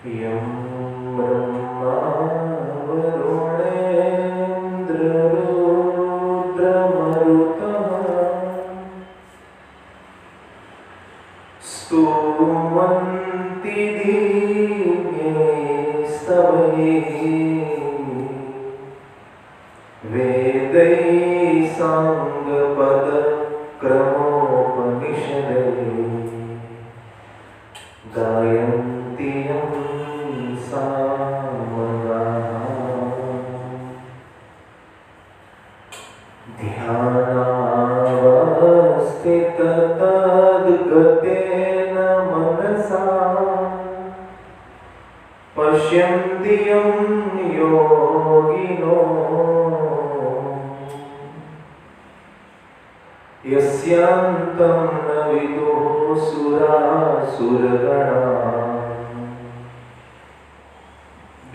यं ब्रह्मा वरुणेन्द्ररुद्रमरुतः स्तुवन्ति दिव्यैस्तवैः वेदैः साङ्गपदक्रमोपनिषदैः गायन्ति यं सामगाः ध्यानावस्थिततद्गतेन मनसा पश्यन्ति यं योगिनो यस्यान्तं न विदुः सुरासुरगणाः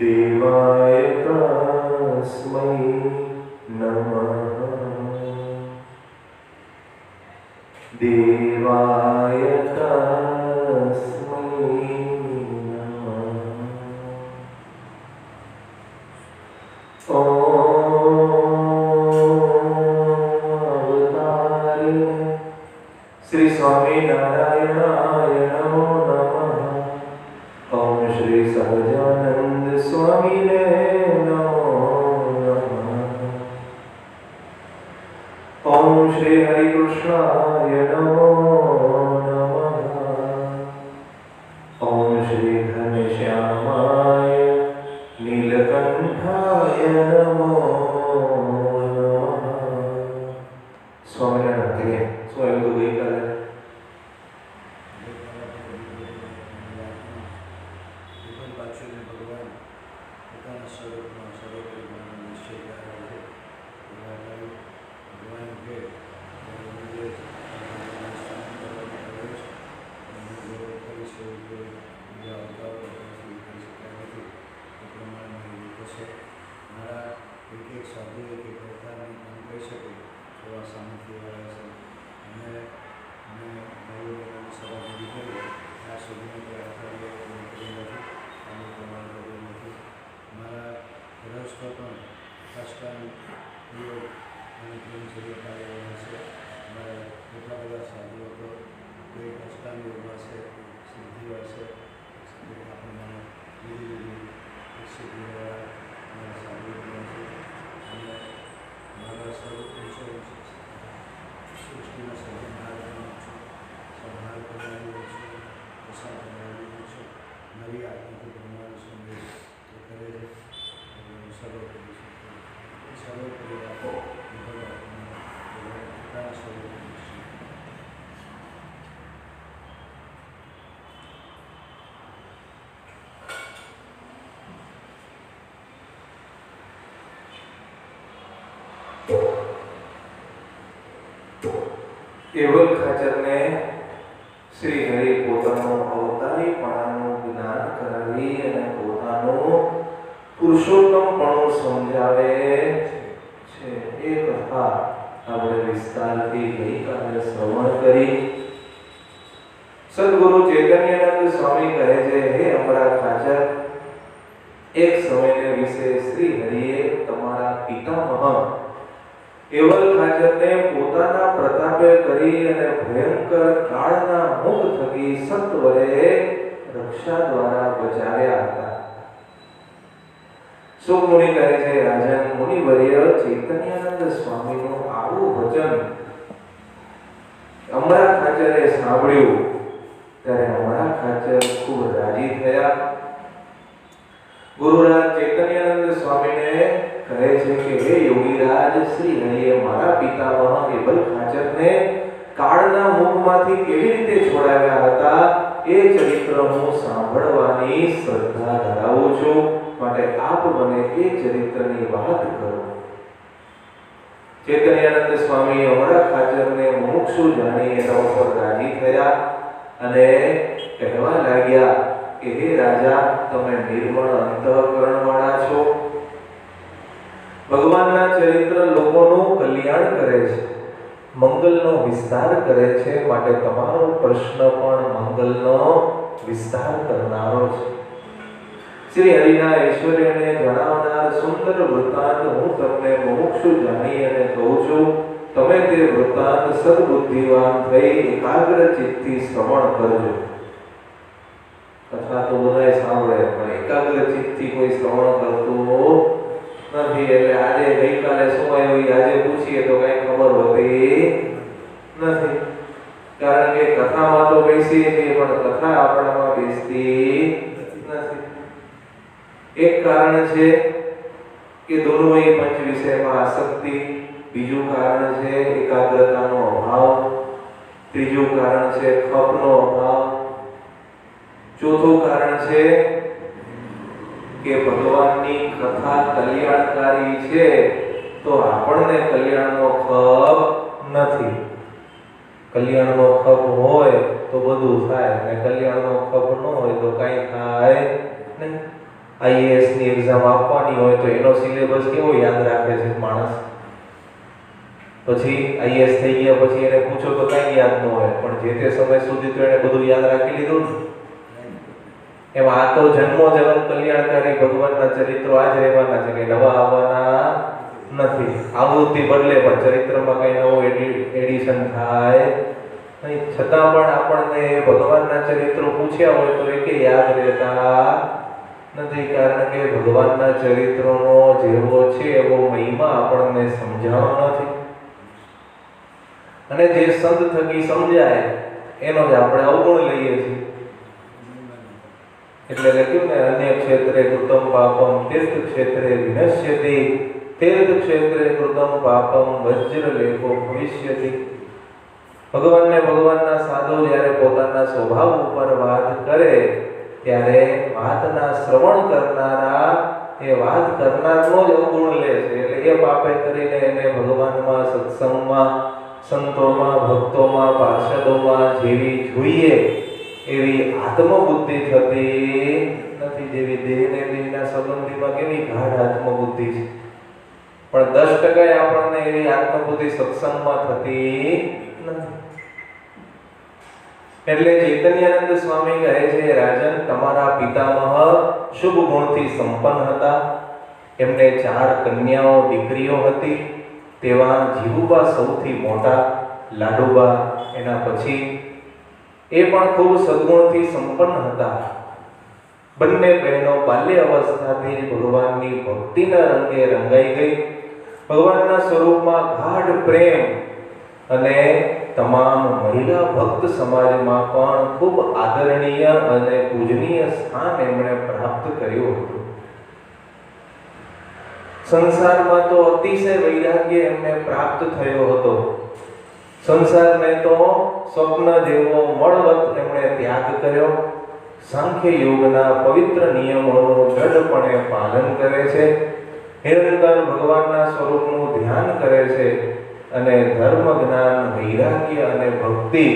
देवाय तस्मै नमः देवाय तस्मै नमः। श्री स्वामी नारायणाय नमो नमः। ओम श्री सहजानंद स्वामी ने नमो नमः। ओम श्री हरि कृष्णाय नमो नमः। ओम श्री घनश्यामाय नीलकंठाय नमो नमः। स्वामीनारायण के स्वयं तो गई कर કેવલ ખાચરને શ્રી હરિ પોતાનું અવતારીપણાનું જ્ઞાન કરાવી અને પોતાનું પુરુષોત્તમપણું સમજાવે છે. એ કથા આપણે વિસ્તારથી ગઈકાલે શ્રવણ કરી. સદગુરુ ચૈતન્યાનંદ સ્વામી કહે છે, હે અમરા ખાચર, એક સમયને વિશે શ્રી હરિએ તમારા પિતામહ કેવલ ખાચરને પોતાના પ્રતાપે કરી અને ભયંકર કાળના મુખ થકી સત્વરે રક્ષા દ્વારા બચાવ્યા હતા. સુખમુનિ કહે છે, રાજન મુનિવર્ય ચૈતન્યાનંદ સ્વામીનું આવું વચન અમરા ખાચરે સાંભળ્યું ત્યારે અમરા ખાચર ખૂબ રાજી થયા. ગુરુરાજ ચૈતન્યાનંદ સ્વામીને કહે છે કે હે યોગીરાજ, શ્રી હરિએ મારા પિતામહ કેવલ ખાચરને કાળના મુખમાંથી કેવી રીતે છોડાવ્યા હતા એ ચરિત્ર હું સાંભળવાની શ્રદ્ધા ધરાવું છું, માટે આપ મને એ ચરિત્રની વાત કરો. ચૈતન્યાનંદ સ્વામી અમરા ખાચરને મુમુક્ષુ જાણી એના ઉપર રાજી થયા અને કહેવા લાગ્યા કે હે રાજા, તમે નિર્મળ અંતઃકરણ વાળા છો. ભગવાનના ચરિત્ર લોકોનું કલ્યાણ કરે છે, મંગલનો વિસ્તાર કરે છે, માટે તમારો પ્રશ્ન પણ મંગલનો વિસ્તાર કરનારો છે. શ્રી હરિના ઐશ્વર્યને જણાવનાર સુંદર વૃત્તાંત હું તમને મુમુક્ષુ જાણી અને કહું છું. તમે તે વૃત્તાંત સદબુદ્ધિવાન થઈ એકાગ્ર ચિત્તથી શ્રવણ કરજો. કથા તો બધાય સાંભળે પણ એકાગ્ર ચિત્તથી કોઈ શ્રવણ કરતું નથી. એટલે આજે ગઈકાલે શું આવ્યું આજે પૂછીએ તો કઈ ખબર હોતી નથી. કારણ કે કથામાં તો બેસીએ છીએ પણ કથા આપણામાં બેસતી નથી. એક કારણ છે કે દુર્વય પંચ વિષયમાં આસક્તિ, બીજું કારણ છે એકાગ્રતાનો અભાવ, ત્રીજું કારણ છે ખપનો અભાવ, ચોથું કારણ છે કે ભગવાનની કથા કલ્યાણકારી છે તો આપણને કલ્યાણનો ખપ નથી. કલ્યાણનો ખપ હોય તો બધું થાય અને કલ્યાણનો ખપ ન હોય તો કાંઈ થાય નહીં. આઈએએસ ની એક્ઝામ આપવાની હોય તો એનો સિલેબસ કેવો યાદ રાખે છે માણસ? પછી આઈએએસ થઈ ગયા પછી એને પૂછો તો કાંઈ યાદ ન હોય, પણ જે તે સમય સુધી તો એને બધું યાદ રાખી લીધું ને. એમાં આ તો જન્મો જન્મ કલ્યાણકારી ભગવાનના ચરિત્રો આ જ રહેવાના છે, કે નવા આવવાના નથી. આવૃત્તિ બદલે પણ ચરિત્રમાં કઈ નવું એડિશન થાય નહીં. છતાં પણ આપણને ભગવાનના ચરિત્રો પૂછ્યા હોય તો એકે યાદ રહેતા નથી. કારણ કે ભગવાનના ચરિત્રોનો જેવો છે એવો મહિમા આપણને સમજાણો નથી. અને જે સંત થકી સમજાય એનો જ આપણે અવગુણ લઈએ છીએ. એટલે લખ્યું ને, અન્ય ક્ષેત્રે કૃતમ પાપમ તીર્થ ક્ષેત્રે વિનશ્યતિ, તીર્થ ક્ષેત્રે કૃતમ પાપમ વજ્રલેપો ભવિષ્યતિ. ભગવાનને ભગવાનના સાધુ જ્યારે પોતાના સ્વભાવ ઉપર વાત કરે ત્યારે વાતના શ્રવણ કરનારા એ વાત કરનારનો જ અવગુણ લે છે. એટલે એ પાપે કરીને એને ભગવાનમાં, સત્સંગમાં, સંતોમાં, ભક્તોમાં, પાર્ષદોમાં જેવી જોઈએ એવી આત્મબુદ્ધિ થતી નથી. જેવી દેહને દેહના સંબંધીમાં કેવી ગાઢ આત્મબુદ્ધિ છે, પણ 10% આપણને એવી આત્મબુદ્ધિ સત્સંગમાં થતી નથી. એટલે ચૈતન્યાનંદ સ્વામી કહે છે, રાજન, તમારા પિતામહ શુભ ગુણથી સંપન્ન હતા. એમને 4 કન્યાઓ દીકરીઓ હતી. તેવા જીવુબા સૌથી મોટા, લાડુબા એના પછી. એ પણ ખૂબ સદગુણથી સંપન્ન હતા. બંને બહેનો બાલ્ય અવસ્થાથી જ ભગવાનની ભક્તિના રંગે રંગાઈ ગઈ. ભગવાનના સ્વરૂપમાં ગાઢ પ્રેમ અને તમામ મહિલા ભક્ત સમાજમાં પણ ખૂબ આદરણીય અને પૂજનીય સ્થાન એમણે પ્રાપ્ત કર્યું હતું. સંસારમાં તો અતિશય વૈરાગ્ય એમને પ્રાપ્ત થયો હતો. સંસારને તો સ્વપ્ન જેવો મળવત એમણે ત્યાગ કર્યો. સાંખ્ય યોગના પવિત્ર નિયમોનું દ્રઢપણે પાલન કરે છે. નિરંતર ભગવાનના સ્વરૂપનું ધ્યાન કરે છે અને ધર્મ, જ્ઞાન, વૈરાગ્ય અને ભક્તિ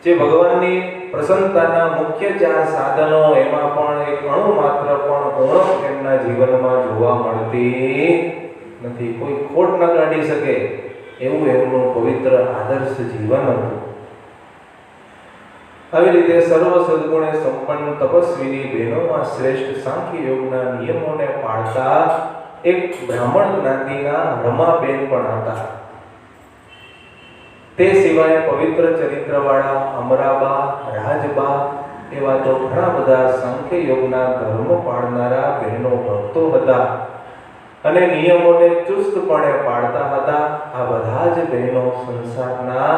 જે ભગવાનની પ્રસન્નતાના મુખ્ય 4 સાધનો, એમાં પણ એક અણુ માત્ર પણ ઉણપ એમના જીવનમાં જોવા મળતી નથી. કોઈ ખોટ ન કાઢી શકે એવું એમનું પવિત્ર આદર્શ જીવન હતું. આવી રીતે સર્વ સદગુણે સંપન્ન તપસ્વીની બહેનોમાં શ્રેષ્ઠ સાંખ્ય યોગના નિયમોને પાળતા એક બ્રાહ્મણ જ્ઞાતિના રમાબેન પણ હતા. તે સિવાય પવિત્ર ચરિત્રવાળા અમરાબા, રાજબા એવા તો ઘણા બધા સાંખ્ય યોગના ધર્મ પાળનારા બહેનો ભક્તો હતા અને નિયમોને ચુસ્તપણે પાળતા હતા. આ બધા જ બહેનો સંસારના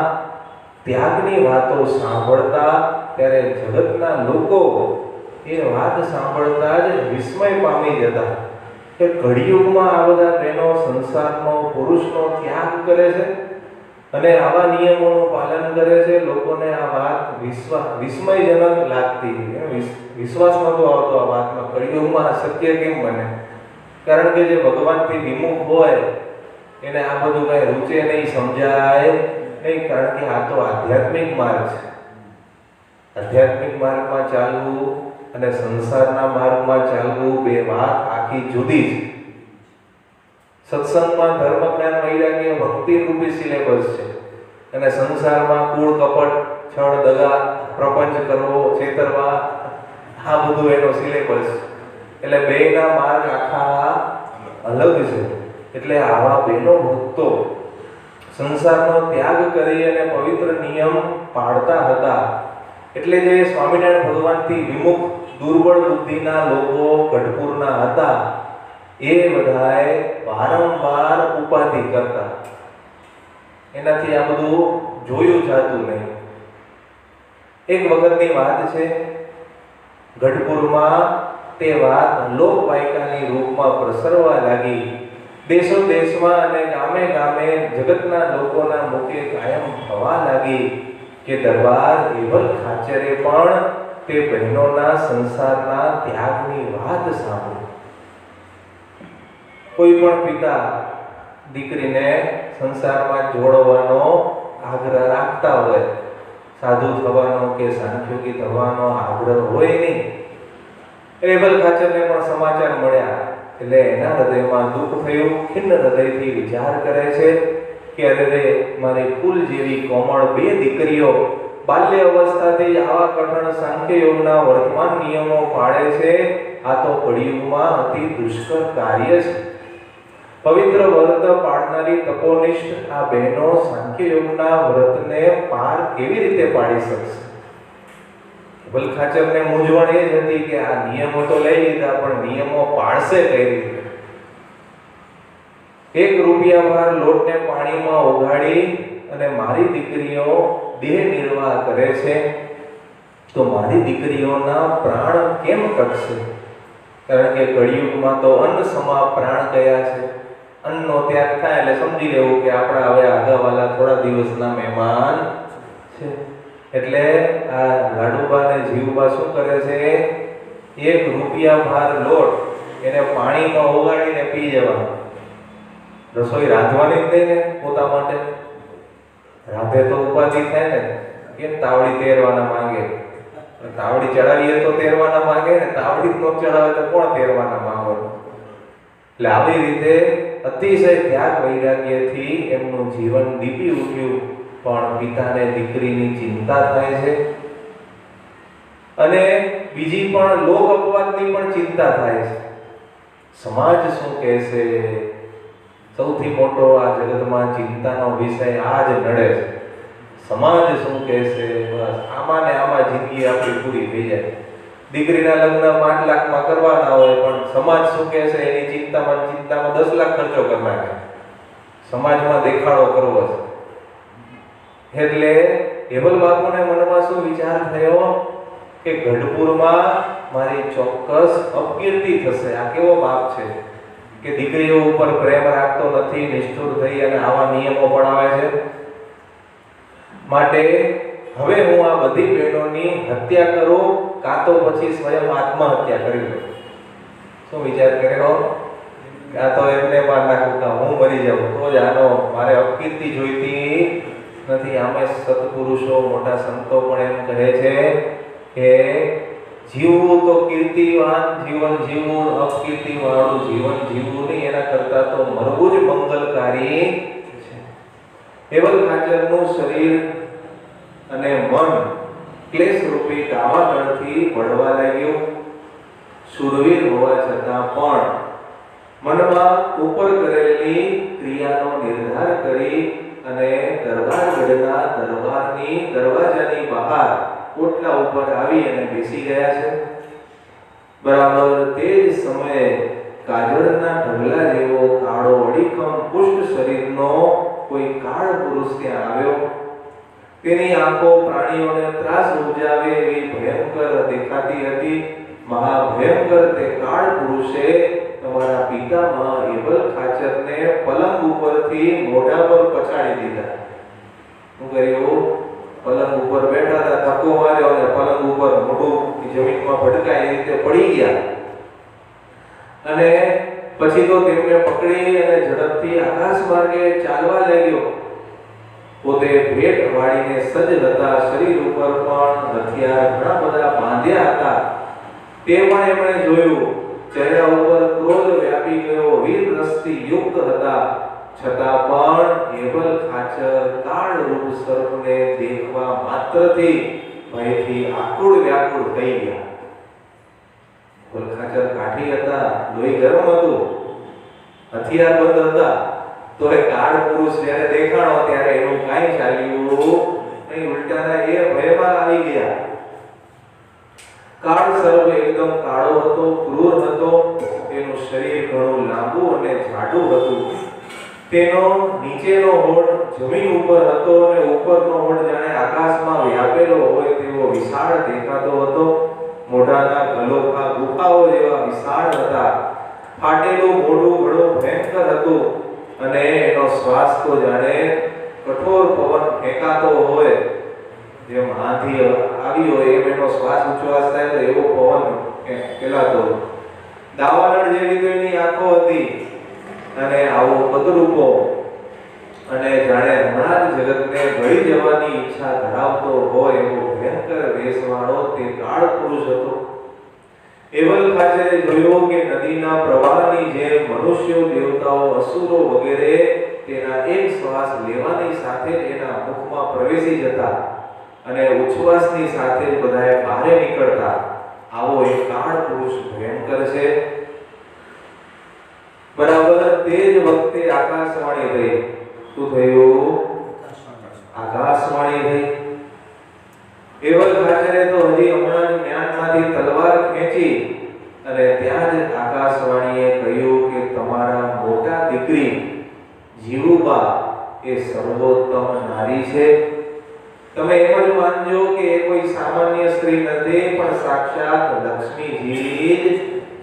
ત્યાગની વાતો સાંભળતા ત્યારે જગતના લોકો એ વાત સાંભળતા જ વિસ્મય પામી જતા કે કળિયુગમાં આ બધા બહેનો સંસારનો, પુરુષનો ત્યાગ કરે છે અને આવા નિયમોનું પાલન કરે છે. લોકોને આ વાત વિસ્મયજનક લાગતી. વિશ્વાસ નહોતો આવતો આ વાતમાં. કળિયુગમાં શક્ય કેમ બને? કારણ કે જે ભગવાનથી વિમુખ હોય એને આ બધું કઈ રૂચે નહીં, સમજાય નહીં. કારણ કે આ તો આધ્યાત્મિક માર્ગ છે. આધ્યાત્મિક માર્ગમાં ચાલવું અને સંસારના માર્ગમાં ચાલવું બે વાત આખી જુદી છે. સત્સંગમાં ધર્મ, જ્ઞાન, વૈરાગ્ય, ભક્તિ રૂપી સિલેબસ છે અને સંસારમાં કૂળ, કપટ, છળ, દગા, પ્રપંચ કરવો, છેતરવા, આ બધું એનો સિલેબસ. એટલે બેયના માર્ગ આખા અલગ છે. એટલે આવા બેનો ભક્તો સંસારનો ત્યાગ કરી અને પવિત્ર નિયમ પાળતા હતા. એટલે જે સ્વામિનારાયણ ભગવાનથી વિમુખ દુર્બળ બુદ્ધિના લોકો ગઢપુરના હતા, એ બધાએ વારંવાર ઉપાધિ કરતા. એનાથી આ બધું જોયું જાતું નહીં. એક વખતની વાત છે, ગઢપુરમાં તે વાત લોકવાયકાની રૂપમાં પ્રસરવા લાગી. દેશો દેશમાં અને ગામે ગામે જગતના લોકોના મુખે કાયમ થવા લાગી કે દરબાર એવલ ખાચરે પણ તે બહેનોના સંસારના ત્યાગની વાત સાંભળી. કોઈ પણ પિતા દીકરીને સંસારમાં જોડવાનો આગ્રહ રાખતા હોય, સાધુ થવાનો કે સાંખ્યોગી થવાનો આગ્રહ હોય નહીં. એવલ ખાચરને પણ સમાચાર મળ્યા એટલે એના હૃદયમાં દુઃખ થયું. ખિન્ન હૃદયથી વિચાર કરે છે કે અરે મારી ફૂલ જેવી કોમળ બે દીકરીઓ બાલ્ય અવસ્થાથી આવા કઠણ સાંખ્ય યોગના વર્તમાન નિયમો પાળે છે. આ તો કળિયુગમાં અતિ દુષ્કર કાર્ય છે. પવિત્ર વ્રત પાળનારી તપોનિષ્ઠ આ બહેનો સાંખ્ય યોગના વ્રતને પાર કેવી રીતે પાડી શકશે? વલખાચરને મૂંઝવણ એ જ હતી કે આ નિયમો તો લઈ લીધા, પણ નિયમો પાળશે કઈ રીતે? 1 રૂપિયા ભાર લોટને પાણીમાં ઓગાળી અને મારી દીકરીઓ દેહ નિર્વાહ કરે છે, તો મારી દીકરીઓના પ્રાણ કેમ ટકશે? કારણ કે કળિયુગમાં તો અન્ન સમા પ્રાણ કયા છે. અન્નનો ત્યાગ થાય એટલે સમજી લેવું કે આપણા હવે આગળવાલા થોડા દિવસના મહેમાન છે. એટલે આ લાડુબા ને જીવબા શું કરે છે? 1 રૂપિયા ભાર લોટ એને પાણીમાં ઓગાળીને પી જવાનો. રસોઈ રાંધવાની જ નહીં ને પોતા માટે. રાંધે તો ઉપાધિ થાય ને, કેમ તાવડી તેરવાના માંગે? તાવડી ચડાવીએ તો તેરવાના માંગે ને, તાવડી નો ચડાવે તો કોણ તેરવાના માંગે? એટલે આવી રીતે અતિશય ત્યાગ વૈરાગ્યથી એમનું જીવન દીપી ઉઠ્યું. પણ પિતાને દીકરીની ચિંતા થાય છે અને બીજી પણ લોક અપવાદની પણ ચિંતા થાય છે. સમાજ શું કહેશે? સૌથી મોટો આ જગતમાં ચિંતાનો વિષય આ જ નડે છે. સમાજ શું કહેશે? બસ આમાં ને આમાં જિંદગી આપણી પૂરી થઈ જાય. દીકરીના લગ્ન 5 લાખમાં કરવાના હોય, પણ સમાજ શું કહેશે એની ચિંતામાં 10 લાખ ખર્ચો કરી નાખે. સમાજમાં દેખાડો કરવો છે. એટલે હેવલ બાપુને મનમાં શું વિચાર થયો કે ગઢપુરમાં મારી ચોક્કસ અપકીર્તિ થશે. આ કેવો બાપ છે કે દીકરીઓ ઉપર પ્રેમ રાખતો નથી, નિષ્ઠુર થઈ અને આવા નિયમો પડાવે છે. માટે હવે હું આ બધી બહેનોની હત્યા કરું, કાં તો પછી સ્વયં આત્મહત્યા કરી લઉં. શું વિચાર કર્યો? કાં તો એમને માર નાખું, કાં હું મરી જાઉં, તો જ આનો મારે અપકીર્તિ જોઈતી નથી. આમે સત્પુરુષો મોટા સંતો પણ એમ કહે છે કે જીવવું તો કીર્તિવાન જીવન જીવવું, અપકીર્તિ વાળું જીવન જીવવું નહીં. એના કરતા તો મરવું જ મંગલકારી છે. હેવલ ખાચરનું શરીર અને મન ક્લેશ રૂપી દાવાનળથી બળવા લાગ્યું. શુરવીર હોવા છતાં પણ મનમાં ઉપર કરેલી ક્રિયાનો નિર્ધાર કરી અને દરબારગઢના દરબારની દરવાજાની બહાર ઓટલા ઉપર આવી અને બેસી ગયા છે. બરાબર તે જ સમયે કાજળના ઢગલા જેવો કાળો અડીખમ પુષ્ટ શરીરનો કોઈ કાળ પુરુષ ત્યાં આવ્યો. તેની આંખો પ્રાણીઓને ત્રાસ ઉપજાવે એવી ભયંકર દેખાતી હતી. મહાભયંકર તે કાળ પુરુષે તમારા પિતામહ હેવલ ખાચરને પલંગ ઉપરથી મોઢા પર પછાડી દીધા. શું કર્યું? પલંગ ઉપર બેઠા હતા, ધક્કો માર્યો અને પલંગ ઉપર મોઢું જમીનમાં ભટકાય એ રીતે પડી ગયા. અને પછી તો તેમને પકડી અને ઝડપથી આકાશ માર્ગે ચાલવા લાગ્યો. પોતે ભેટ વાળીને સજ્જ હતા. શરીર ઉપર પણ હથિયાર ઘણા બધા બાંધ્યા હતા. તે પણ એમણે જોયું. ચહેરા ઉપર ક્રોધ વ્યાપી ગયો. વીર રસથી યુક્ત હતા. છતાં પણ હેવલ ખાચર કાળ રૂપ સર્પને દેખવા માત્રથી ભયથી આકુળ વ્યાકુળ થઈ ગયા. હેવલ ખાચર કાઠી લોહી ગરમ હતું, હથિયાર બંધ હતા, તો એ કાળ પુરુષ જ્યારે દેખાણો ત્યારે એનું કાંઈ ચાલ્યું નહીં, ઉલટાના એ ભયમાં આવી ગયા. કાળ સર્પ એકદમ કાળો હતો, ક્રૂર હતો, તેનું શરીર ઘણું લાંબુ અને જાડું હતું. તેનો નીચેનો હોઠ જમીન ઉપર હતો અને ઉપરનો હોઠ જાણે આકાશમાં વ્યાપેલો હોય તેવો વિશાળ દેખાતો હતો. મોઢાના ગલોખા ગુફાઓ જેવા વિશાળ હતા. ફાટેલું મોઢું ઘણું ભયંકર હતું અને એનો શ્વાસ તો જાણે કઠોર પવન ફેંકાતો હોય, જેમ આંધી આવી હોય એમ એનો શ્વાસ ઉચ્છ્વાસ થાય તો એવો પવન ફેલાતો. દાવાનળ જેવી તો એની આંખો હતી અને આવો કદરૂપો અને જાણે હમણાં જ જગતને ભળી જવાની ઈચ્છા ધરાવતો હોય એવો ભયંકર વેશવાળો તે કાળ પુરુષ હતો. એવલ ખાચરે જોયું કે નદીના પ્રવાહની જેમ મનુષ્યો, દેવતાઓ, અસુરો વગેરે તેના એક શ્વાસ લેવાની સાથે જ એના મુખમાં પ્રવેશી જતા અને ઉચ્છ્વાસની સાથે જ બધાએ બહાર નીકળતા. આવો એક કાળ પુરુષ ભયંકર છે. બરાબર તે જ વખતે આકાશવાણી થઈ. શું થયું? આકાશવાણી થઈ. એવલ ખાચરે તો હજી હમણાં જ જ્ઞાનમાંથી તલવાર ખેંચી અને ત્યાં જ આકાશવાણીએ કહ્યું કે તમારા મોટા દીકરી જીવુબા એ સર્વોત્તમ નારી છે. તમે એમ જ માનજો કે એ કોઈ સામાન્ય સ્ત્રી નથી, પણ સાક્ષાત લક્ષ્મીજી જ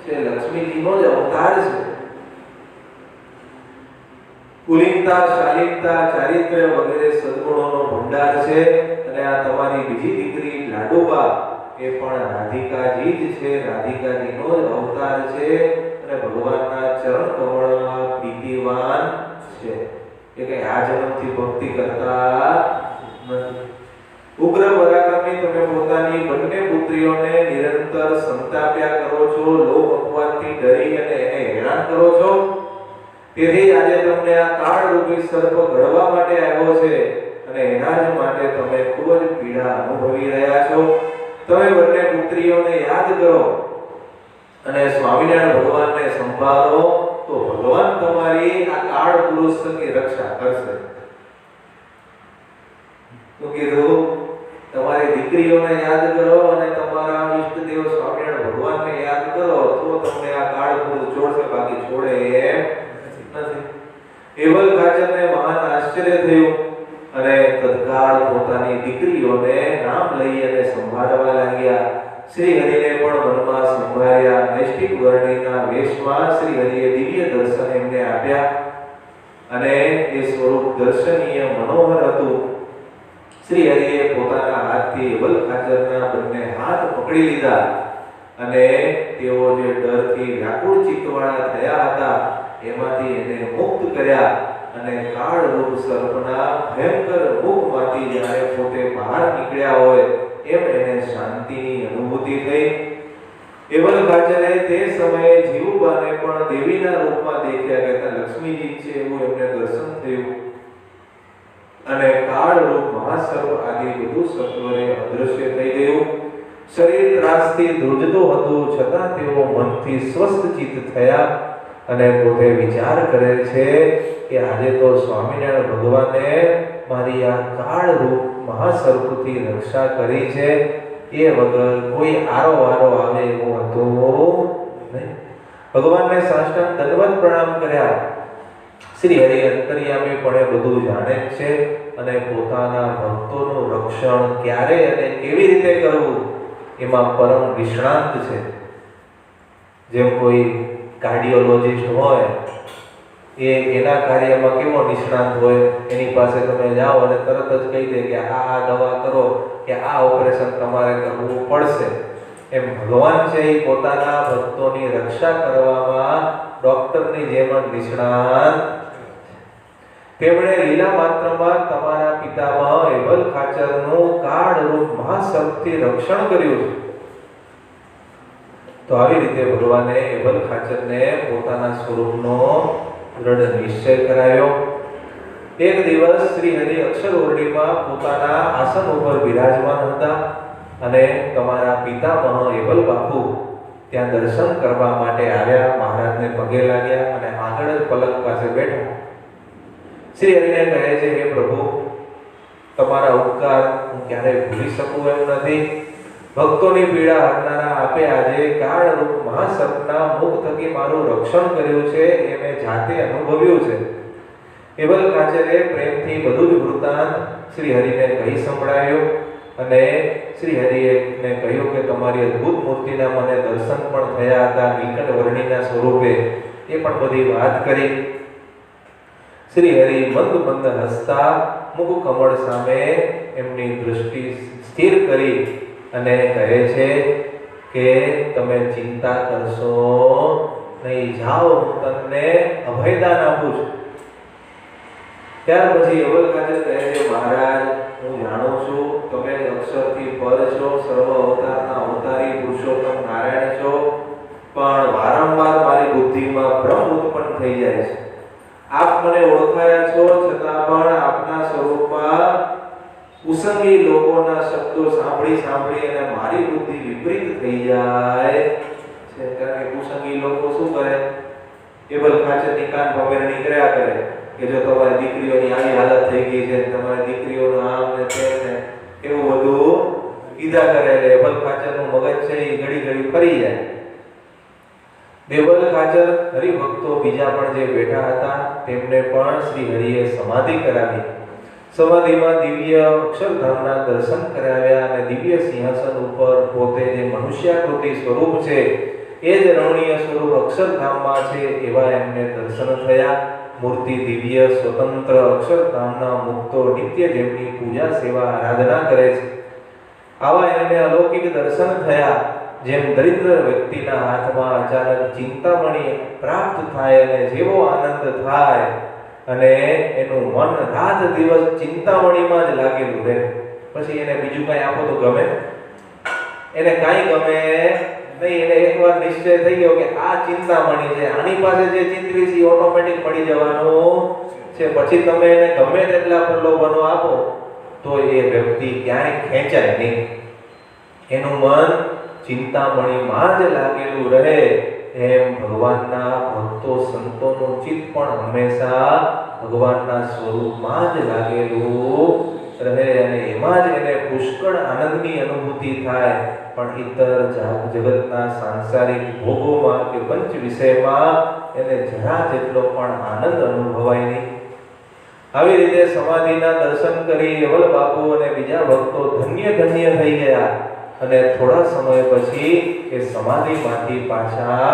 છે. લક્ષ્મીજીનો જ અવતાર છે. કુલીનતા, શાલીનતા, ચારિત્ર્ય વગેરે સદ્ગુણોનો ભંડાર છે. અને આ તમારી બીજી દીકરી લાડુબા એ પણ રાધિકાજી જ છે. રાધિકાજીનો જ અવતાર છે અને ભગવાનના ચરણ કમળમાં પ્રીતિવાન છે. એ કે આ જન્મથી ભક્તિ કરતા નથી. ઉગ્ર પરાક્રમી તમે પોતાની બંને પુત્રીઓને નિરંતર સંતાપ્યા કરો છો, લોક અપવાદથી ડરી અને એને હેરાન કરો છો. તેથી આજે તમને આ કાળરૂપી સર્પ ઘડવા માટે આવ્યો છે અને એના જ માટે તમે ખૂબ જ પીડા અનુભવી રહ્યા છો. તમે બંને પુત્રીઓને યાદ કરો અને સ્વામિનારાયણ ભગવાનને સંભાળો તો ભગવાન તમારી આ કાળ પુરુષની રક્ષા કરશે. તો કીધું તમારી દીકરીઓને યાદ કરો અને તમારા ઈષ્ટદેવ સ્વામિનારાયણ ભગવાનને યાદ કરો તો તમને આ કાળ પુરુષ છોડશે, બાકી છોડે એમ નથી. એવલ ખાચરને મહાન આશ્ચર્ય થયું અને તત્કાળ પોતાની દીકરીઓને નામ લઈ અને સંભાળવા લાગ્યા. શ્રી હરિને પણ મનમાં સંભાળ્યા. નૈષ્ઠિક વર્ણિના વેશમાં શ્રી હરિએ દિવ્ય દર્શન એમને આપ્યા અને એ સ્વરૂપ દર્શનીય મનોહર હતું. શ્રી હરિએ પોતાના હાથથી એવલ ખાચરના બંને હાથ પકડી લીધા અને તેઓ જે ડરથી વ્યાકુળ ચિત્તવાળા થયા હતા એમાંથી એને મુક્ત કર્યા અને કાળરૂપ સર્પના ભયંકર મુખમાંથી જ્યારે પોતે બહાર નીકળ્યા હોય એમ એને શાંતિની અનુભૂતિ થઈ. એવલ ખાચરે તે સમયે જીવુબાને પણ દેવીના રૂપમાં દેખ્યા, કહેતા લક્ષ્મીજી છે એવું એમને દર્શન થયું અને કાળરૂપ મહાસર્પ આદિ બધું સત્વરે અદૃશ્ય થઈ ગયું. શરીર ત્રાસથી ધ્રુજતું હતું છતાં તેઓ મનથી સ્વસ્થ ચિત્ત થયા અને પોતે વિચાર કરે છે કે આજે તો સ્વામિનારાયણ ભગવાને મારી આ કાળરૂપ મહાસર્પથી રક્ષા કરી છે. એ વગર કોઈ આરો આવે એવું હતું નહીં. ભગવાનને સાષ્ટાંગ દંડવત પ્રણામ કર્યા. શ્રી હરિ અંતર્યામી પણ બધું જાણે છે અને પોતાના ભક્તોનું રક્ષણ ક્યારે અને કેવી રીતે કરવું એમાં પરમ નિષ્ણાંત છે. જેમ કોઈ કાર્ડિયોલોજિસ્ટ હોય એ એના કાર્યમાં કેવો નિષ્ણાંત હોય, એની પાસે તમે જાઓ અને તરત જ કહી દે કે આ દવા કરો કે આ ઓપરેશન તમારે કરવું પડશે. એમ ભગવાન છે એ પોતાના ભક્તોની રક્ષા કરવામાં ડોક્ટરની જેમ જ નિષ્ણાંત. તેમણે લીલા માત્રમાં તમારા પિતામહ એવલ ખાચરનું કાળરૂપ મહાસર્પથી રક્ષણ કર્યું છે. તો આવી રીતે ભગવાને એવલ ખાચરને પોતાના સ્વરૂપનો દ્રઢ નિશ્ચય કરાયો. એક દિવસ શ્રી હરિ અક્ષરવર્ણીમાં પોતાના આસન ઉપર બિરાજમાન હતા અને તમારા પિતામહ એવલ બાપુ ત્યાં દર્શન કરવા માટે આવ્યા. મહારાજ પગે લાગ્યા અને આગળ જ પલંગ પાસે બેઠા. શ્રી હરિને કહે છે, હે પ્રભુ, તમારા ઉપકાર હું ક્યારેય ભૂલી શકું એમ નથી. ભક્તોની પીડા હરનારા આપે આજે કાળરૂપ મહાસર્પના મુખ થકી મારું રક્ષણ કર્યું છે એ મેં જાતે અનુભવ્યું છે. એવલ ખાચરે પ્રેમથી બધું જ વૃત્તાંત શ્રી હરિને કહી સંભળાવ્યો અને શ્રી હરિએ કહ્યું કે તમારી અદ્ભુત મૂર્તિના મને દર્શન પણ થયા હતા નીલકંઠ વર્ણિના સ્વરૂપે, એ પણ બધી વાત કરી. શ્રી હરિ મંદ મંદ હસતા મુખ કમળ સામે એમની દૃષ્ટિ સ્થિર કરી અને કહે છે કે તમે ચિંતા કરશો નહીં, જાઓ, હું તમને અભયદાન આપું છું. ત્યાર પછી અવલ ખાચર કહે છે, મહારાજ, હું જાણું છું તમે અક્ષરથી પર છો, સર્વ અવતારના અવતારી પુરુષોત્તમ નારાયણ છો, પણ વારંવાર મારી બુદ્ધિમાં ભ્રમ ઉત્પન્ન થઈ જાય છે. આપ મને ઓળખાયા છો છતાં પણ આપના સ્વરૂપમાં કુસંગી લોકોના શબ્દો સાંભળી અને મારી બુદ્ધિ વિપરીત થઈ જાય છે. કારણ કે કુસંગી લોકો શું કરે? એવલ ખાચરની કાન ભમેર નીકળ્યા કરે કે જો તમારી દીકરીઓની આવી હાલત થઈ ગઈ છે, તમારી દીકરીઓનું આમ ને તેમ ને એવું બધું કીધા કરે. એટલે એવલ ખાચરનું મગજ છે એ ઘડી ઘડી ફરી જાય. દેવલ ખાચર હરિભક્તો બીજા પણ જે બેઠા હતા તેમને પણ શ્રી હરિએ સમાધિ કરાવી. સમાધિમાં દિવ્ય અક્ષરધામના દર્શન કરાવ્યા અને દિવ્ય સિંહાસન ઉપર પોતે જે મનુષ્યાકૃતિ સ્વરૂપ છે એ જ રમણીય સ્વરૂપ અક્ષરધામમાં છે એવા એમને દર્શન થયા. મૂર્તિ દિવ્ય સ્વતંત્ર અક્ષરધામના મુક્તો નિત્ય જેમની પૂજા સેવા આરાધના કરે છે આવા એમને અલૌકિક દર્શન થયા. જેમ દરિદ્ર વ્યક્તિના હાથમાં અચાનક ચિંતામણી પ્રાપ્ત થાય અને જેવો આનંદ થાય અને એનું મન રાત દિવસ ચિંતામણીમાં જ લાગેલું રહે, પછી એને બીજું કઈ આપો તો ગમે? એને કાંઈ ગમે નહીં. એને એકવાર નિશ્ચય થઈ ગયો કે આ ચિંતામણી છે, આની પાસે જે ચિંતવી છે ઓટોમેટિક મળી જવાનું છે. પછી તમે એને ગમે તેટલા પ્રલોભનો આપો તો એ વ્યક્તિ ક્યાંય ખેંચાય નહીં. એનું મન ચિંતામણીમાં જ લાગેલું રહે. એમ ભગવાનના ભક્તો સંતોનું ચિત્ત પણ હંમેશા ભગવાનના સ્વરૂપમાં જ લાગેલું રહે અને એમાં જ એને પુષ્કળ આનંદની અનુભૂતિ થાય. પણ ઇતર જગતના સાંસારિક ભોગોમાં કે પંચ વિષયમાં એને જરા જેટલો પણ આનંદ અનુભવાય નહીં. આવી રીતે સમાધિના દર્શન કરી અવલ બાપુ અને બીજા ભક્તો ધન્ય ધન્ય થઈ ગયા અને થોડા સમય પછી એ સમાધિમાંથી પાછા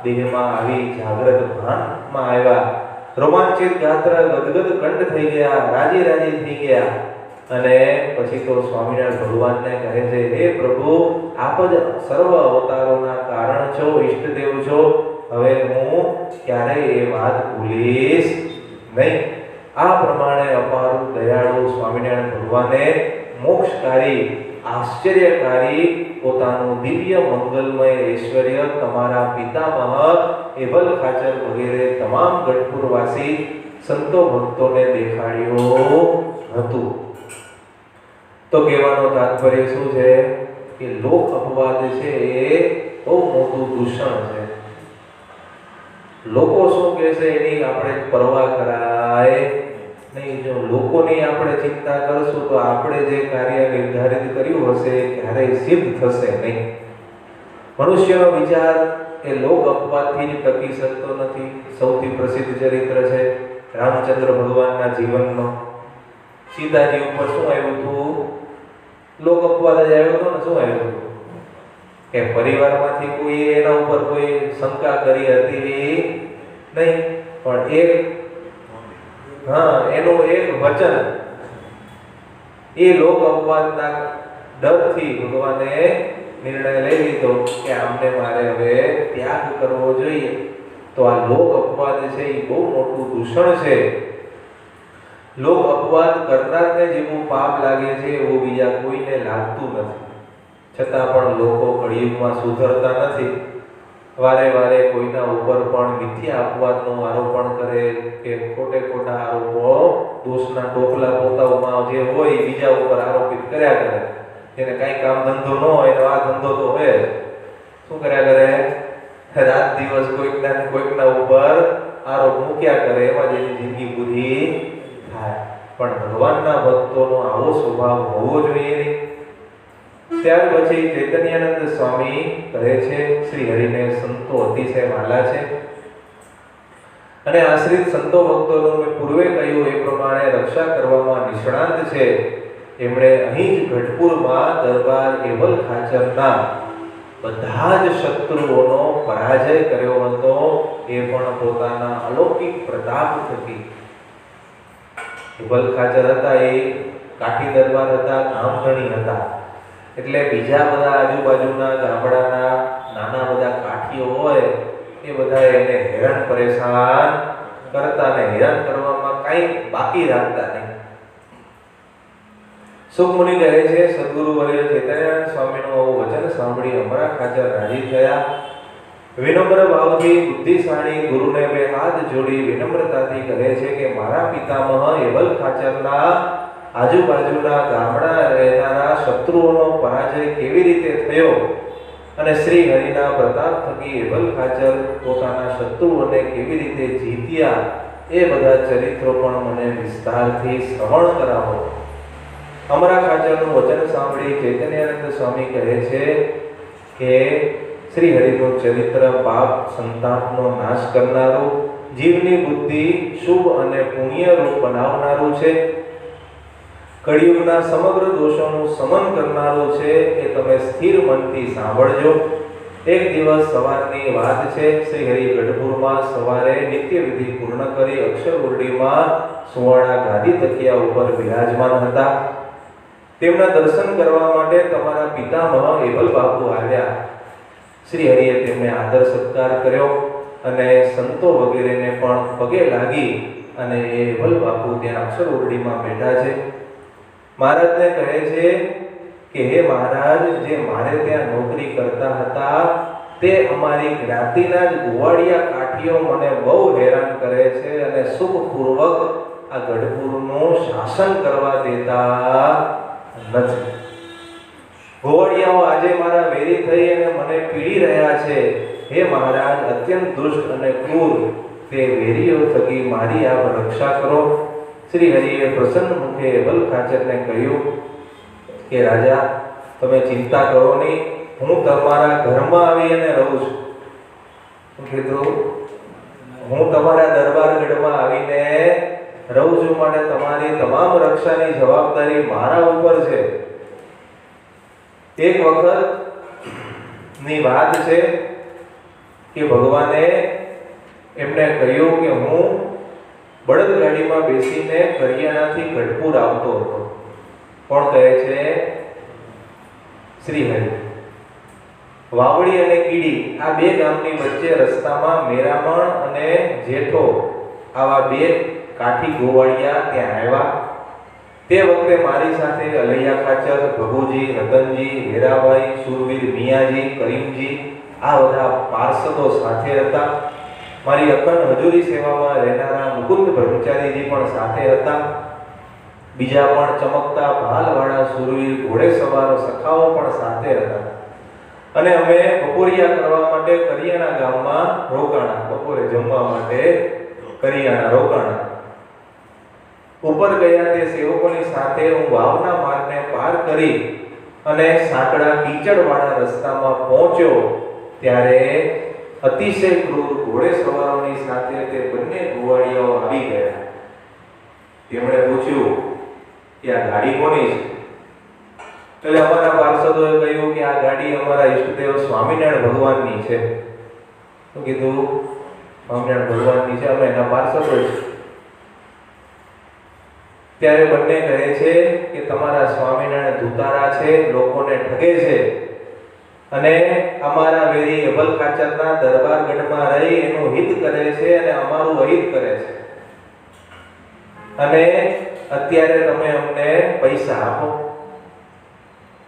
દેહમાં આવી જાગૃત ભાનમાં આવ્યા. રોમાંચિત ગાત્ર ગદગદ કંઠ થઈ ગયા, રાજી રાજી થઈ ગયા અને પછી તો સ્વામિનારાયણ ભગવાનને કહે છે, હે પ્રભુ, આપ જ સર્વ અવતારોના કારણ છો, ઈષ્ટદેવ છો. હવે હું ક્યારેય એ વાત ભૂલીશ નહીં. આ પ્રમાણે અપારું દયાળુ સ્વામિનારાયણ ભગવાને મોક્ષકારી આશ્ચર્યકારી પોતાનું દિવ્ય મંગલમય ઐશ્વર્ય તમારા પિતામહ એવલ ખાચર વગેરે તમામ ગઢપુરવાસી સંતો ભક્તોને દેખાડ્યું હતું. તો કહેવાનો તાત્પર્ય શું છે કે લોક અપવાદ છે એ બહુ મોટું દૂષણ છે. લોકો શું કહેશે એની આપણે પરવા કરાય નહીં. જો લોકોની આપણે ચિંતા કરશું તો આપણે જે કાર્ય નિર્ધારિત કર્યું હશે ક્યારેય સિદ્ધ થશે નહીં. મનુષ્યનો વિચાર એ લોક અપવાદથી જ ટકી શકતો નથી. સૌથી પ્રસિદ્ધ ચરિત્ર છે રામચંદ્ર ભગવાનના જીવનનો. સીતાજી ઉપર શું આવ્યું હતું? લોક અપવાદ જ આવ્યો હતો ને. શું આવ્યું હતું કે પરિવારમાંથી કોઈ એના ઉપર કોઈ શંકા કરી હતી નહીં, પણ એનું એક વચન એ લોક અપવાદના ડરથી ભગવાને નિર્ણય લઈ લીધો કે આમને મારે હવે ત્યાગ કરવો જોઈએ. તો આ લોક અપવાદ છે એ બહુ મોટું દૂષણ છે. લોક અપવાદ કરનારને જેવું પાપ લાગે છે એવું બીજા કોઈને લાગતું નથી. છતાં પણ લોકો કળિયુગમાં સુધરતા નથી. વારે વારે કોઈના ઉપર પણ મિથ્યા અપવાદનું આરોપણ કરે કે ખોટે ખોટા આરોપો, દોષના ટોપલા પોતાઓમાં જે હોય બીજા ઉપર આરોપિત કર્યા કરે. જેને કાંઈ કામ ધંધો ન હોય તો આ ધંધો તો હોય જ. શું કર્યા કરે? રાત દિવસ કોઈકના ઉપર આરોપ મૂક્યા કરે, એમાં જેની જિંદગી પૂરી થાય. પણ ભગવાનના ભક્તોનો આવો સ્વભાવ હોવો જોઈએ નહીં. ત્યાર પછી ચૈતન્યાનંદ સ્વામી કહે છે, શ્રી હરિને સંતો અતિશય વાલા છે અને આશ્રિત સંતો ભક્તોનું મેં પૂર્વે કહ્યું એ પ્રમાણે રક્ષા કરવામાં નિષ્ણાંત છે. એમણે અહીં જ ગઢપુરમાં દરબાર એવલ ખાચરના બધા જ શત્રુઓનો પરાજય કર્યો હતો, એ પણ પોતાના અલૌકિક પ્રતાપ થકી. એવલ ખાચર હતા એ કાઠી દરબાર હતા, ગામધણી હતા. એટલે બીજા બધા આજુબાજુના ગામડાના નાના બધા કાઠીઓ હોય એ બધા એને હેરાન પરેશાન કરતા ને હેરાન કરવામાં કઈ બાકી રાખતા નહીં. સુખમુનિ કહે છે, સદગુરુ વર્ય ચૈતન્યાનંદ સ્વામીનું વચન સાંભળી અમારા ખાચર રાજી થયા. વિનમ્ર ભાવથી બુદ્ધિશાળી ગુરુને બે હાથ જોડી વિનમ્રતાથી કહે છે કે મારા પિતામહ એવલ ખાચરના આજુબાજુના ગામડા રહેનારા શત્રુઓનો પરાજય કેવી રીતે થયો અને શ્રી હરિના પ્રતાપ થકી એવલ ખાચર પોતાના શત્રુઓને કેવી રીતે જીત્યા, એ બધા ચરિત્રો પણ મને વિસ્તારથી શ્રવણ કરાવો. અમારા ખાચરનું વચન સાંભળી ચૈતન્યાનંદ સ્વામી કહે છે કે શ્રી હરિનું ચરિત્ર પાપ સંતાપનો નાશ કરનારું, જીવની બુદ્ધિ શુભ અને પુણ્યરૂપ બનાવનારું છે, કળિયુગના સમગ્ર દોષોનું સમન કરનારું છે. એ તમે સ્થિર મનથી સાંભળજો. એક દિવસ સવારની વાત છે, શ્રી હરિ ગઢપુરમાં સવારે નિત્ય વિધિ પૂર્ણ કરી અક્ષર ઉરડીમાં સુવર્ણ ગાદી તકિયા ઉપર બિરાજમાન હતા. તેમના દર્શન કરવા માટે તમારા પિતામહ એવલ બાપુ આવ્યા. શ્રી હરિએ તેમને આદર સત્કાર કર્યો અને સંતો વગેરેને પણ પગે લાગી અને એવલ બાપુ ત્યાં અક્ષર ઉરડીમાં બેઠા છે. મહારાજને કહે છે કે હે મહારાજ, જે મારે ત્યાં નોકરી કરતા હતા તે અમારી જ્ઞાતિના જ ગોવાળિયા કાઠીઓ મને બહુ હેરાન કરે છે અને સુખપૂર્વક આ ગઢપુરનું શાસન કરવા દેતા નથી. ગોવાળિયાઓ આજે મારા વેરી થઈ અને મને પીડી રહ્યા છે. હે મહારાજ, અત્યંત દુષ્ટ અને ક્રૂર તે વેરીઓ થકી મારી આપ રક્ષા કરો. શ્રી હરિએ પ્રસન્ન મુખે એવલ ખાચરને કહ્યું કે રાજા, તમે ચિંતા કરો નહીં, હું તમારા ઘરમાં આવી અને રહું છું. શું કીધું? હું તમારા દરબારગઢમાં આવીને રહું છું, માટે તમારી તમામ રક્ષાની જવાબદારી મારા ઉપર છે. એક વખત ની વાત છે કે ભગવાને એમને કહ્યું કે હું બળદગાડીમાં બેસીને કરિયાણાથી ગઢપુર આવતો હતો. કોણ કહે છે? શ્રી હરિ. વાવડી અને કીડી આ બે ગામની વચ્ચે રસ્તામાં મેરામણ અને જેઠો આવા બે કાઠી ગોવાળિયા ત્યાં આવ્યા. તે વખતે મારી સાથે અલૈયા ખાચર, ભગુજી, રતનજી, હેરાભાઈ, સુરવીર મિયાજી, કરીમજી આ બધા પાર્ષદો સાથે હતા. મારી અખંડ હજુરી સેવામાં રહેનારા મુકુંદ બ્રહ્મચારીજી પણ સાથે હતા. બીજા પણ ચમકતા ભાલવાળા સુરવીર ઘોડેસવાર સખાઓ પણ સાથે હતા. અને અમે બપોરિયા કરવા માટે કરિયાણા ગામમાં રોકાણા. બપોરે જમવા માટે કરિયાણા રોકાણા. ઉપર ગયા તે સેવકોની સાથે હું વાવના માર્ગને પાર કરી અને સાંકડા કીચડવાળા રસ્તામાં પહોંચ્યો ત્યારે અતિશય ક્રૂર ઘોડેસવારોની સાથે તે બંને ગોવાળિયાઓ આવી ગયા. તેમણે પૂછ્યું કે આ ગાડી કોની છે? એટલે અમારા પાર્ષદોએ કહ્યું કે આ ગાડી અમારા ઈષ્ટદેવ સ્વામિનારાયણ ભગવાનની છે. શું કીધું? સ્વામિનારાયણ ભગવાનની છે, અમે એના પાર્ષદો છીએ. ત્યારે બંને કહે છે કે તમારા સ્વામિનારાયણ ધુતારા છે, લોકોને ઠગે છે અને અમારા વેરી એવલ ખાચરના દરબારગઢમાં રહી એનું હિત કરે છે અને અમારું અહિત કરે છે. અને અત્યારે તમે અમને પૈસા આપો.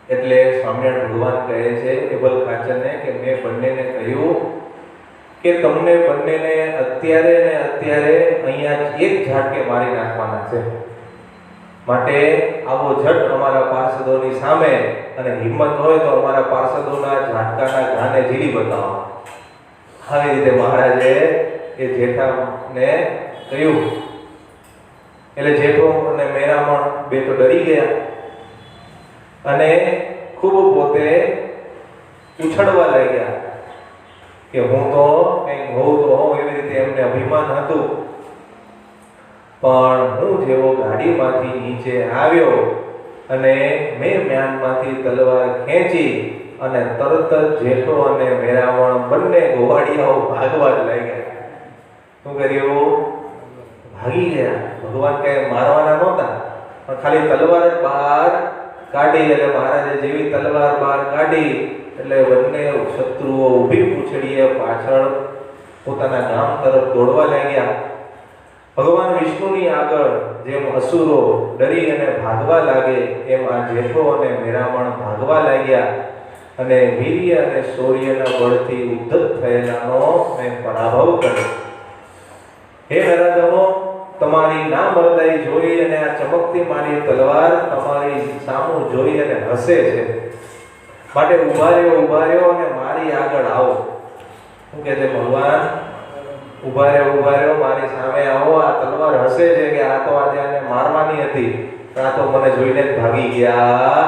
એટલે સ્વામિનારાયણ ભગવાન કહે છે એવલ ખાચરને કે મેં બંનેને કહ્યું કે તમને બંનેને અત્યારે ને અત્યારે અહીંયા એક ઝાટકે મારી નાખવાના છે. માટે આવો ઝટ અમારા પાર્ષદોની સામે, અને હિંમત હોય તો અમારા પાર્ષદોના ઝાટકાના ઘાને ઝીલી બતાવો. આવી રીતે મહારાજે એ જેઠાને કહ્યું. એટલે જેઠો અને મેરામણ બે તો ડરી ગયા અને ખૂબ પોતે ઉછળવા લાગ્યા કે હું તો કંઈક હોઉં તો હોઉં, એવી રીતે એમને અભિમાન હતું. પણ હું જેવો ગાડીમાંથી નીચે આવ્યો અને મેં મ્યાનમાંથી તલવાર ખેંચી અને તરત જ જેઠો અને મેરામણ બંને ગોવાળિયાઓ ભાગવા જ લાગ્યા. શું કર્યું? ભાગી ગયા. ભગવાન કઈ મારવાના નહોતા, પણ ખાલી તલવાર જ બહાર કાઢી. એટલે મહારાજે જેવી તલવાર બહાર કાઢી એટલે બંને શત્રુઓ ઊભી પૂંછડીએ પાછળ પોતાના ગામ તરફ દોડવા લાગ્યા. ભગવાન વિષ્ણુની આગળ જેમ અસુરો ડરી અને ભાગવા લાગે એમ આ જેઠો અને મેરામણ ભાગવા લાગ્યા અને વીર્ય અને શૌર્યના બળથી ઉદ્ધત થયેલાનો મેં પરાભવ કર્યો. હે નરાધમો, તમારી ના મરદાઈ જોઈ અને આ ચમકતી મારી તલવાર તમારી સામું જોઈ અને હસે છે. માટે ઉભા રહ્યો અને મારી આગળ આવો. શું કહે છે ભગવાન? ઉભા રહ્યો, મારી સામે આવો. આ તલવાર હસે છે કે આ તો આજે આને મારવાની હતી, આ તો મને જોઈને જ ભાગી ગયા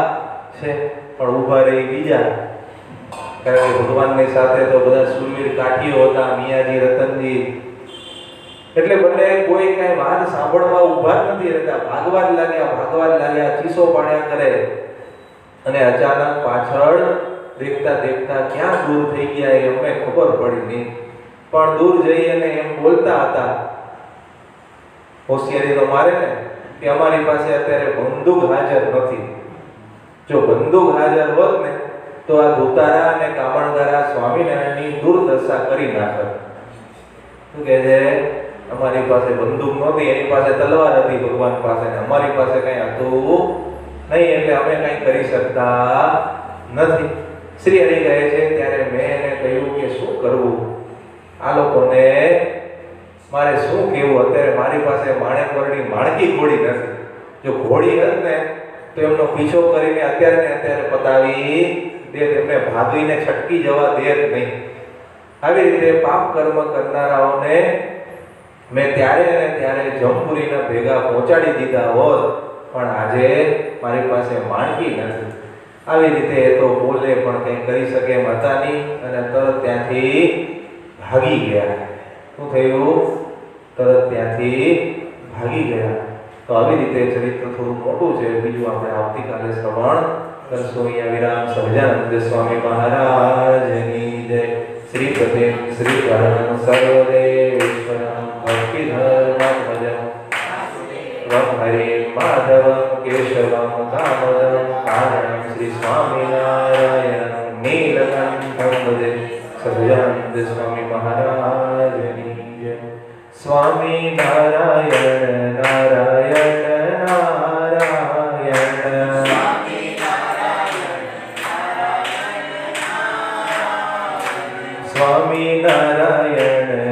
છે. પણ ઉભા રહી બીજા, કારણ કે ભગવાનની સાથે તો બધા સુરવીર કાઠીઓ હતા, મિયાજી, રતનજી. એટલે બંને કોઈ કઈ વાત સાંભળવા ઉભા નથી રહેતા, ભાગવા જ લાગ્યા, ચીસો પાડ્યા કરે. અને અચાનક પાછળ દેખતા ક્યાં દૂર થઈ ગયા એ અમને ખબર પડી નહીં. પણ દૂર જઈ અને એમ બોલતા હતા, હોશિયારી તો મારે ને, કે અમારી પાસે અત્યારે બંદૂક હાજર નથી. જો બંદૂક હાજર હોત ને તો આ ધોતારા અને કામણગારા સ્વામિનારાયણની દુર્દશા કરી નાખત. શું કહે છે? અમારી પાસે બંદૂક નહોતી, એની પાસે તલવાર હતી ભગવાન પાસે, ને અમારી પાસે કઈ હતું નહીં, એટલે અમે કઈ કરી શકતા નથી. શ્રી હરિ કહે છે ત્યારે મેં એને કહ્યું કે શું કરવું, આ લોકોને મારે શું કહેવું? અત્યારે મારી પાસે માણેકવરની માણકી ઘોડી નથી. જો ઘોડી હોત ને તો એમનો પીછો કરીને અત્યારે પતાવી દે, એમને ભાગીને છટકી જવા દે જ નહીં. આવી રીતે પાપ કર્મ કરનારાઓને મેં ત્યારે અને ત્યારે જમપુરીના ભેગા પહોંચાડી દીધા હોત, પણ આજે મારી પાસે માણકી નથી. આવી રીતે તો બોલે પણ કંઈ કરી શકે એમ હતા નહીં અને તરત ત્યાંથી ભાગી ગયા. શું થયું? તરત ત્યાંથી ભાગી ગયા. તો આવી રીતે ચરિત્ર થોડું મોટું છે, બીજું આપણે આવતીકાલે શ્રવણ કરશું. અહીંયા વિરામ. સહજાનંદ સ્વામી મહારાજની જય. શ્રી પતે શ્રી પરમ સર્વદેવેશ્વરમ ભક્તિધર્મભજમ હરે માધવમ કેશવમ દામોદરમ કારણમ શ્રી સ્વામિનારાયણ નીલકંઠમ ભજે. સહજાનંદ સ્વામી મહારાજની જય. સ્વામી નારાયણ નારાયણ નારાયણ, સ્વામી નારાયણ